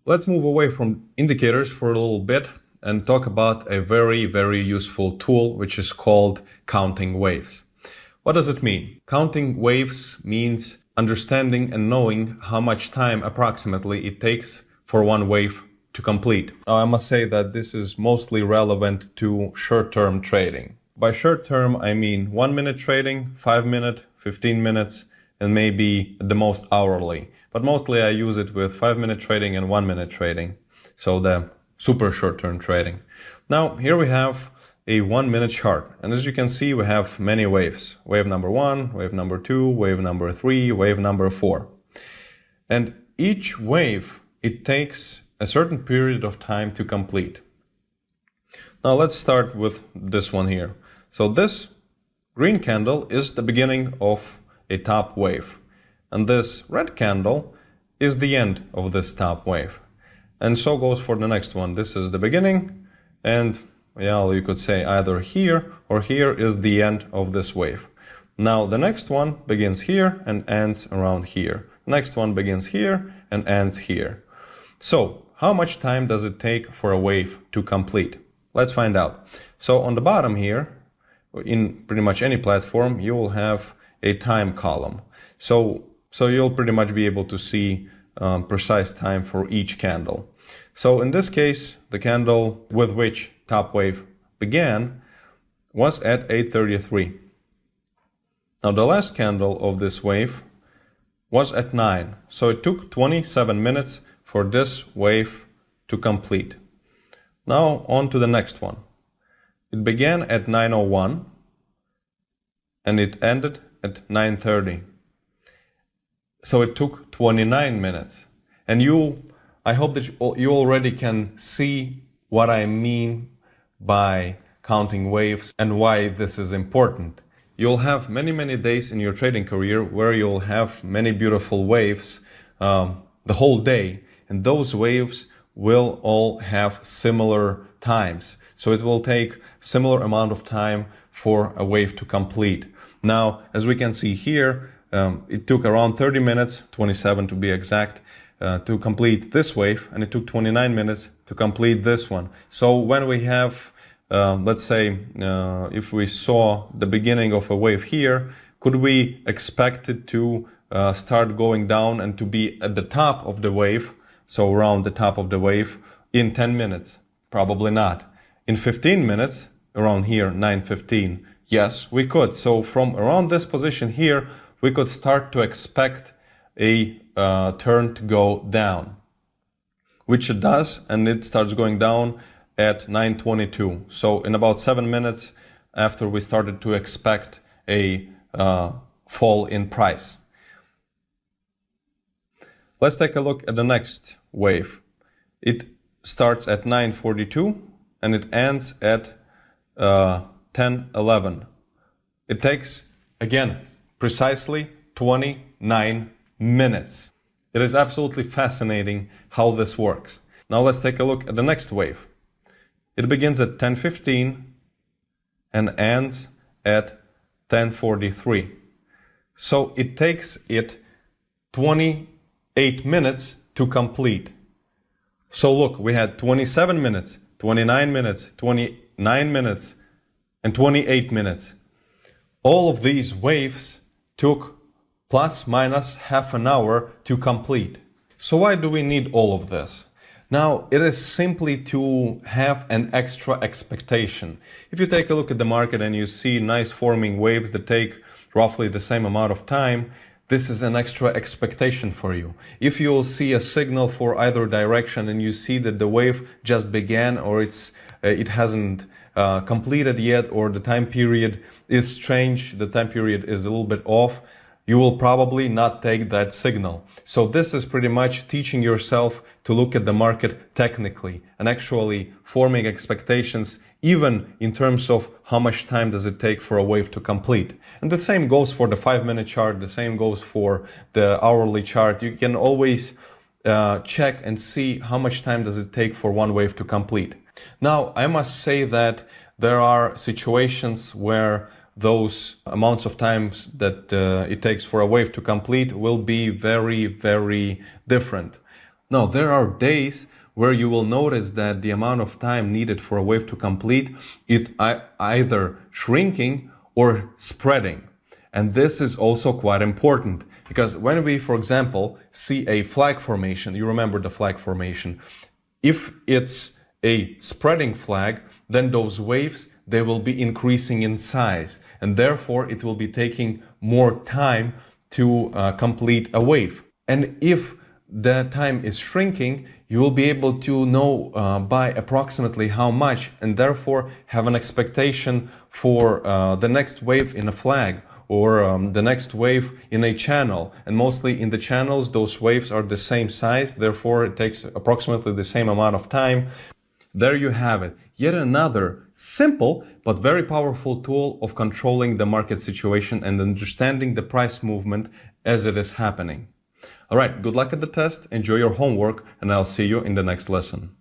Let's move away from indicators for a little bit and talk about a very useful tool, which is called counting waves. What does it mean? Counting waves means understanding and knowing how much time approximately it takes for one wave to complete. Now, I must say that this is mostly relevant to short-term trading. By short-term, I mean 1 minute trading, 5 minute, 15 minutes, and maybe at the most hourly. But mostly I use it with 5 minute trading and 1 minute trading. So the super short-term trading. Now, here we have a 1 minute chart. And as you can see, we have many waves. Wave number 1, wave number 2, wave number 3, wave number 4. And each wave, it takes a certain period of time to complete. Now let's start with this one here. So this green candle is the beginning of a top wave. And this red candle is the end of this top wave. And so goes for the next one. This is the beginning, and well, you could say either here or here is the end of this wave. Now the next one begins here and ends around here. Next one begins here and ends here. So how much time does it take for a wave to complete? Let's find out. So on the bottom here, in pretty much any platform, you will have a time column. So you'll pretty much be able to see precise time for each candle. So in this case, the candle with which top wave began was at 8:33. Now the last candle of this wave was at 9. So it took 27 minutes for this wave to complete. Now on to the next one. It began at 9:01 and it ended at 9:30. So it took 29 minutes. And I hope that you already can see what I mean by counting waves and why this is important. You'll have many days in your trading career where you'll have many beautiful waves the whole day. And those waves will all have similar times. So it will take similar amount of time for a wave to complete. Now, as we can see here, it took around 30 minutes, 27 to be exact, to complete this wave, and it took 29 minutes to complete this one. So when we have, let's say, if we saw the beginning of a wave here, could we expect it to start going down and to be at the top of the wave, so around the top of the wave, in 10 minutes? Probably not. In 15 minutes, around here, 9:15, yes, we could. So from around this position here, we could start to expect a turn to go down, which it does, and it starts going down at 9:22. So in about 7 minutes after we started to expect a fall in price. Let's take a look at the next wave. It starts at 9:42 and it ends at 10:11. It takes, again, precisely 29 minutes. It is absolutely fascinating how this works. Now let's take a look at the next wave. It begins at 10:15 and ends at 10:43. So it takes it 28 minutes to complete. So look, we had 27 minutes, 29 minutes, 29 minutes, and 28 minutes. All of these waves took plus minus half an hour to complete. So why do we need all of this? Now, it is simply to have an extra expectation. If you take a look at the market and you see nice forming waves that take roughly the same amount of time, this is an extra expectation for you. If you'll see a signal for either direction and you see that the wave just began or it hasn't completed yet, or the time period is strange, the time period is a little bit off, you will probably not take that signal. So this is pretty much teaching yourself to look at the market technically and actually forming expectations, even in terms of how much time does it take for a wave to complete. And the same goes for the 5-minute chart, the same goes for the hourly chart. You can always check and see how much time does it take for one wave to complete. Now, I must say that there are situations where those amounts of times that it takes for a wave to complete will be very different. Now, there are days where you will notice that the amount of time needed for a wave to complete is either shrinking or spreading. And this is also quite important because when we, for example, see a flag formation, you remember the flag formation, if it's a spreading flag, then those waves, they will be increasing in size, and therefore it will be taking more time to complete a wave. And if the time is shrinking, you will be able to know by approximately how much, and therefore have an expectation for the next wave in a flag or the next wave in a channel. And mostly in the channels, those waves are the same size, therefore it takes approximately the same amount of time. There you have it. Yet another simple but very powerful tool of controlling the market situation and understanding the price movement as it is happening. All right, good luck at the test, enjoy your homework, and I'll see you in the next lesson.